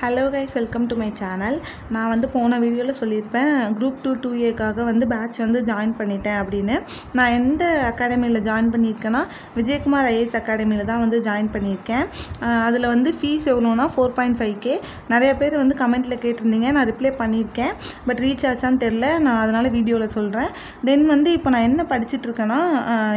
Hello guys, welcome to my channel. நான் வந்து போன வீடியோவில் சொல்லியிருப்பேன் குரூப் 2 2A வந்து பேட்ச் வந்து ஜாயின் பண்ணிட்டேன் அப்படின்னு. நான் எந்த அகாடமியில் ஜாயின் பண்ணியிருக்கேன்னா விஜயகுமார் ஐஏஎஸ் அகாடமியில் தான் வந்து ஜாயின் பண்ணியிருக்கேன். அதில் வந்து ஃபீஸ் எவ்வளோனா 4.5K. நிறைய பேர் வந்து கமெண்ட்டில் கேட்டிருந்தீங்க, நான் ரிப்ளை பண்ணியிருக்கேன். பட் ரீச் ஆச்சான்னு தெரில, நான் அதனால் வீடியோவில் சொல்கிறேன். தென் வந்து இப்போ நான் என்ன படிச்சுட்ருக்கேன்னா,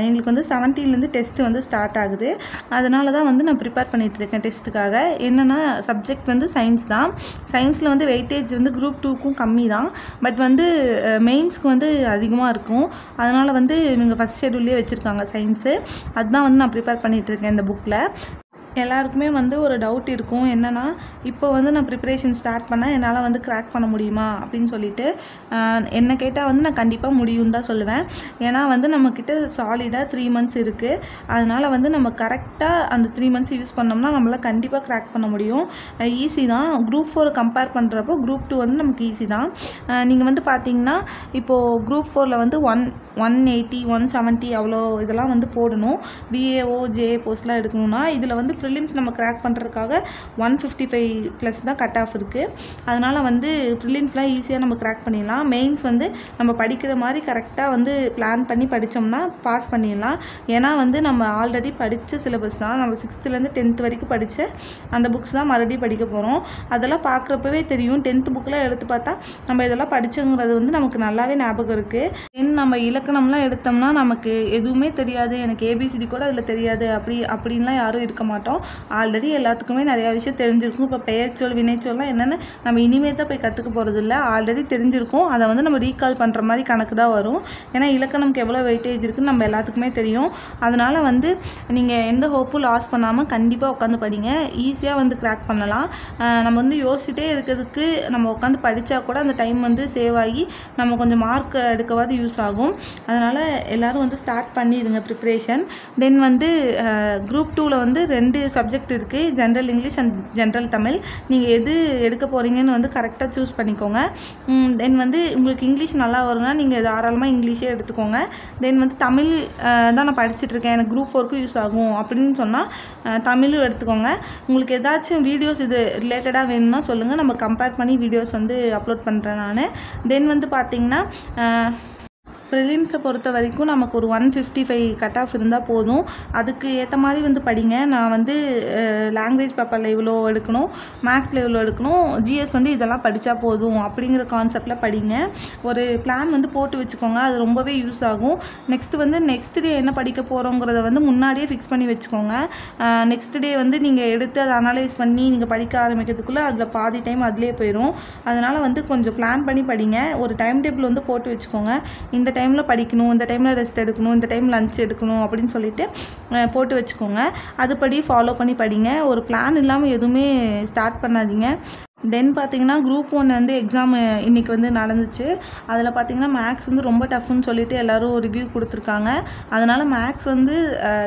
எங்களுக்கு வந்து 17லேருந்து டெஸ்ட்டு வந்து ஸ்டார்ட் ஆகுது. அதனால தான் வந்து நான் ப்ரிப்பேர் பண்ணிகிட்ருக்கேன் டெஸ்ட்டுக்காக. என்னென்னா சப்ஜெக்ட் வந்து சயின்ஸ் தான். சயின்ஸில் வந்து வெயிட்டேஜ் வந்து குரூப் 2க்கும் கம்மி தான். பட் வந்து மெயின்ஸ்க்கு வந்து அதிகமாக இருக்கும். அதனால் வந்து இவங்க ஃபஸ்ட் ஷெட்யூல்லே வச்சுருக்காங்க சயின்ஸு. அதுதான் வந்து நான் ப்ரிப்பேர் பண்ணிகிட்ருக்கேன் இந்த புக்கில். எல்லாருக்குமே வந்து ஒரு டவுட் இருக்கும், என்னென்னா இப்போ வந்து நான் ப்ரிப்பரேஷன் ஸ்டார்ட் பண்ணால் என்னால் வந்து கிராக் பண்ண முடியுமா அப்படின்னு சொல்லிட்டு. என்னை கேட்டால் வந்து நான் கண்டிப்பாக முடியும்னு தான் சொல்லுவேன். ஏன்னா வந்து நம்மக்கிட்ட சாலிடாக 3 months இருக்குது. அதனால் வந்து நம்ம கரெக்டாக அந்த 3 months யூஸ் பண்ணோம்னா நம்மளால் கண்டிப்பாக கிராக் பண்ண முடியும். ஈஸி தான். குரூப் 4 கம்பேர் பண்ணுறப்போ குரூப் 2 வந்து நமக்கு ஈஸி தான். நீங்கள் வந்து பார்த்தீங்கன்னா இப்போது குரூப் 4ல் வந்து 180 170 அவ்வளோ இதெல்லாம் வந்து போடணும். BAO JA போஸ்ட்லாம் எடுக்கணும்னா இதில் வந்து ப்ரிலிம்ஸ் நம்ம கிராக் பண்ணுறதுக்காக 155+ தான் கட் ஆஃப் இருக்குது. அதனால் வந்து ப்ரிலிம்ஸ்லாம் ஈஸியாக நம்ம கிராக் பண்ணிடலாம். மெயின்ஸ் வந்து நம்ம படிக்கிற மாதிரி கரெக்டாக வந்து பிளான் பண்ணி படித்தோம்னா பாஸ் பண்ணிடலாம். ஏன்னா வந்து நம்ம ஆல்ரெடி படித்த சிலபஸ் தான். நம்ம 6th-லேருந்து 10th வரைக்கும் படித்த அந்த புக்ஸ் தான் மறுபடியும் படிக்க போகிறோம். அதெல்லாம் பார்க்குறப்பவே தெரியும். 10th புக்கில் எடுத்து பார்த்தா நம்ம இதெல்லாம் படித்தோங்கிறது வந்து நமக்கு நல்லாவே ஞாபகம் இருக்குது. நம்ம இலக்கணம்லாம் எடுத்தோம்னா நமக்கு எதுவுமே தெரியாது, எனக்கு ABCD கூட அதில் தெரியாது அப்படின்லாம் யாரும் இருக்க மாட்டோம். ஆல்ரெடி எல்லாத்துக்குமே நிறையா விஷயம் தெரிஞ்சிருக்கும். இப்போ பெயர்ச்சொல் வினைச்சொல்லாம் என்னென்னு நம்ம இனிமேல் தான் போய் கற்றுக்க போகிறது இல்லை, ஆல்ரெடி தெரிஞ்சிருக்கும். அதை வந்து நம்ம ரீகால் பண்ணுற மாதிரி கணக்கு தான் வரும். ஏன்னா இலக்கணம்க்கு எவ்வளோ வெயிட்டேஜ் இருக்குன்னு நம்ம எல்லாத்துக்குமே தெரியும். அதனால் வந்து நீங்கள் எந்த ஹோப்பும் லாஸ் பண்ணாமல் கண்டிப்பாக உட்காந்து படிங்க. ஈஸியாக வந்து கிராக் பண்ணலாம். நம்ம வந்து யோசிச்சுட்டே இருக்கிறதுக்கு நம்ம உட்காந்து படித்தா கூட அந்த டைம் வந்து சேவ் ஆகி நம்ம கொஞ்சம் மார்க் எடுக்கவாது யூஸ் ஆகும். அதனால் எல்லோரும் வந்து ஸ்டார்ட் பண்ணிடுங்க ப்ரிப்ரேஷன். தென் வந்து குரூப் 2ல் வந்து 2 சப்ஜெக்ட் இருக்குது, general English and general Tamil. நீங்கள் எது எடுக்க போகிறீங்கன்னு வந்து கரெக்டாக சூஸ் பண்ணிக்கோங்க. தென் வந்து உங்களுக்கு இங்கிலீஷ் நல்லா வரும்னா நீங்கள் தாராளமாக இங்கிலீஷே எடுத்துக்கோங்க. தென் வந்து தமிழ் தான் நான் படிச்சுட்ருக்கேன், எனக்கு குரூப் 4க்கு யூஸ் ஆகும் அப்படின்னு சொன்னால் தமிழும் எடுத்துக்கோங்க. உங்களுக்கு ஏதாச்சும் வீடியோஸ் இது ரிலேட்டடாக வேணும்னா சொல்லுங்கள், நம்ம கம்பேர் பண்ணி வீடியோஸ் வந்து அப்லோட் பண்ணுறேன் நான். தென் வந்து பார்த்திங்கன்னா ப்ரிலிம்ஸை பொறுத்த வரைக்கும் நமக்கு ஒரு 155 கட் ஆஃப் இருந்தால் போதும். அதுக்கு ஏற்ற மாதிரி வந்து படிங்க. நான் வந்து லாங்குவேஜ் பேப்பரில் இவ்வளோ எடுக்கணும், மேக்ஸில் இவ்வளோ எடுக்கணும், GS வந்து இதெல்லாம் படித்தா போதும் அப்படிங்கிற கான்செப்டில் படிங்க. ஒரு பிளான் வந்து போட்டு வச்சுக்கோங்க, அது ரொம்பவே யூஸ் ஆகும். நெக்ஸ்ட் டே என்ன படிக்க போகிறோங்கிறத வந்து முன்னாடியே ஃபிக்ஸ் பண்ணி வச்சுக்கோங்க. நெக்ஸ்ட் டே வந்து நீங்கள் எடுத்து அதை அனலைஸ் பண்ணி நீங்கள் படிக்க ஆரம்பிக்கிறதுக்குள்ளே அதில் பாதி டைம் அதிலே போயிடும். அதனால் வந்து கொஞ்சம் பிளான் பண்ணி படிங்க. ஒரு டைம் டேபிள் வந்து போட்டு வச்சுக்கோங்க. இந்த டைமில் படிக்கணும், இந்த டைமில் ரெஸ்ட் எடுக்கணும், இந்த டைம் லஞ்ச் எடுக்கணும் அப்படின்னு சொல்லிட்டு போட்டு வச்சுக்கோங்க. அதுபடி ஃபாலோ பண்ணி படிங்க. ஒரு பிளான் இல்லாமல் எதுவுமே ஸ்டார்ட் பண்ணாதீங்க. தென் பார்த்தீங்கன்னா குரூப் 1 வந்து எக்ஸாம் இன்றைக்கி வந்து நடந்துச்சு. அதில் பார்த்தீங்கன்னா மேக்ஸ் வந்து ரொம்ப டஃப்னு சொல்லிட்டு எல்லோரும் ரிவ்யூ கொடுத்துருக்காங்க. அதனால் மேக்ஸ் வந்து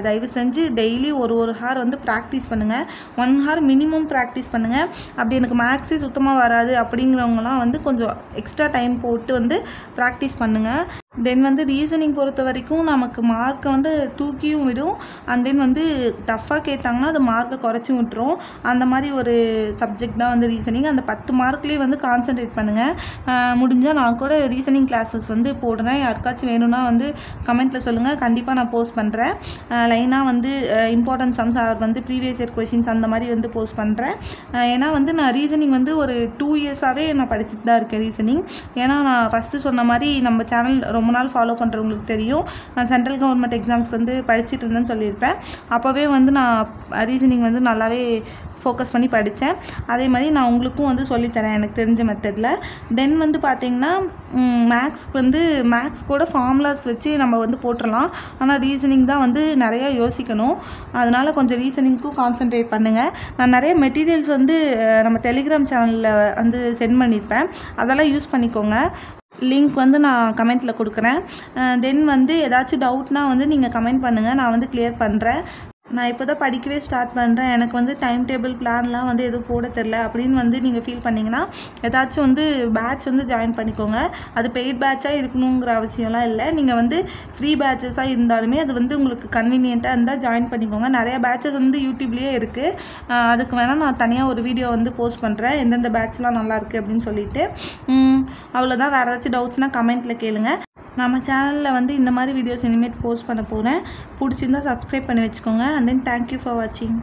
தயவு செஞ்சு டெய்லி ஒரு ஹார் வந்து ப்ராக்டிஸ் பண்ணுங்கள். 1 hour மினிமம் ப்ராக்டிஸ் பண்ணுங்கள். அப்படி எனக்கு மேக்ஸே சுத்தமாக வராது அப்படிங்கிறவங்களாம் வந்து கொஞ்சம் எக்ஸ்ட்ரா டைம் போட்டு வந்து ப்ராக்டிஸ் பண்ணுங்கள். தென் வந்து ரீசனிங் பொறுத்த வரைக்கும் நமக்கு மார்க்கை வந்து தூக்கியும் விடும். அண்ட் தென் வந்து டஃப்பாக கேட்டாங்கன்னா அது மார்க்கை குறைச்சும் விட்டுரும். அந்த மாதிரி ஒரு சப்ஜெக்ட் தான் வந்து ரீசனிங். அந்த 10 மார்க்லேயே வந்து கான்சன்ட்ரேட் பண்ணுங்கள். முடிஞ்சால் நான் கூட ரீசனிங் கிளாஸஸ் வந்து போடுறேன். யாருக்காச்சும் வேணும்னா வந்து கமெண்ட்டில் சொல்லுங்கள், கண்டிப்பாக நான் போஸ்ட் பண்ணுறேன். லைனாக வந்து இம்பார்ட்டன்ட் சம்ஸ் ஆர் வந்து ப்ரீவியஸ் இயர் கொஷின்ஸ் அந்த மாதிரி வந்து போஸ்ட் பண்ணுறேன். ஏன்னா வந்து நான் ரீசனிங் வந்து ஒரு 2 years-ஆகவே நான் படிச்சுட்டு தான் இருக்கேன் ரீசனிங். ஏன்னா நான் ஃபஸ்ட்டு சொன்ன மாதிரி நம்ம சேனல் ரொம்ப நாள் ஃபாலோ பண்ணுறவங்களுக்கு தெரியும், நான் சென்ட்ரல் கவர்மெண்ட் எக்ஸாம்ஸ்க்கு வந்து படிச்சுட்டு இருந்தேன்னு சொல்லியிருப்பேன். அப்போவே வந்து நான் ரீசனிங் வந்து நல்லாவே ஃபோக்கஸ் பண்ணி படித்தேன். அதே மாதிரி நான் உங்களுக்கும் வந்து சொல்லித்தரேன் எனக்கு தெரிஞ்ச மெத்தடில். தென் வந்து பார்த்திங்கன்னா மேக்ஸ் கூட ஃபார்முலாஸ் வச்சு நம்ம வந்து போட்டுடலாம். ஆனால் ரீசனிங் தான் வந்து நிறையா யோசிக்கணும். அதனால் கொஞ்சம் ரீசனிங்க்கும் கான்சன்ட்ரேட் பண்ணுங்கள். நான் நிறைய மெட்டீரியல்ஸ் வந்து நம்ம டெலிகிராம் சேனலில் வந்து சென்ட் பண்ணியிருப்பேன், அதெல்லாம் யூஸ் பண்ணிக்கோங்க. லிங்க் வந்து நான் கமெண்ட்டில் கொடுக்குறேன். தென் வந்து ஏதாச்சும் டவுட்னால் வந்து நீங்கள் கமெண்ட் பண்ணுங்கள், நான் வந்து கிளியர் பண்ணுறேன். நான் இப்போ தான் படிக்கவே ஸ்டார்ட் பண்ணுறேன், எனக்கு வந்து டைம் டேபிள் பிளான்லாம் வந்து எதுவும் போட தெரில அப்படின்னு வந்து நீங்கள் ஃபீல் பண்ணிங்கன்னா ஏதாச்சும் வந்து பேட்ச் வந்து ஜாயின் பண்ணிக்கோங்க. அது பெய்ட் பேட்சாக இருக்கணுங்கிற அவசியம்லாம் இல்லை. நீங்கள் வந்து ஃப்ரீ பேட்சஸாக இருந்தாலுமே அது வந்து உங்களுக்கு கன்வீனியண்ட்டாக இருந்தால் ஜாயின் பண்ணிக்கோங்க. நிறையா பேட்சஸ் வந்து யூடியூப்லேயே இருக்குது. அதுக்கு வேணால் நான் தனியாக ஒரு வீடியோ வந்து போஸ்ட் பண்ணுறேன், எந்தெந்த பேட்ச்லாம் நல்லாயிருக்கு அப்படின்னு சொல்லிட்டு. அவ்வளோதான். வேறு ஏதாச்சும் டவுட்ஸ்னால் கமெண்ட்டில் கேளுங்க. நம்ம சேனலில் வந்து இந்த மாதிரி வீடியோஸ் இனிமேல் போஸ்ட் பண்ண போகிறேன். பிடிச்சிருந்தால் சப்ஸ்கிரைப் பண்ணி வச்சுக்கோங்க. அண்ட் தென் தேங்க்யூ ஃபார் வாட்சிங்.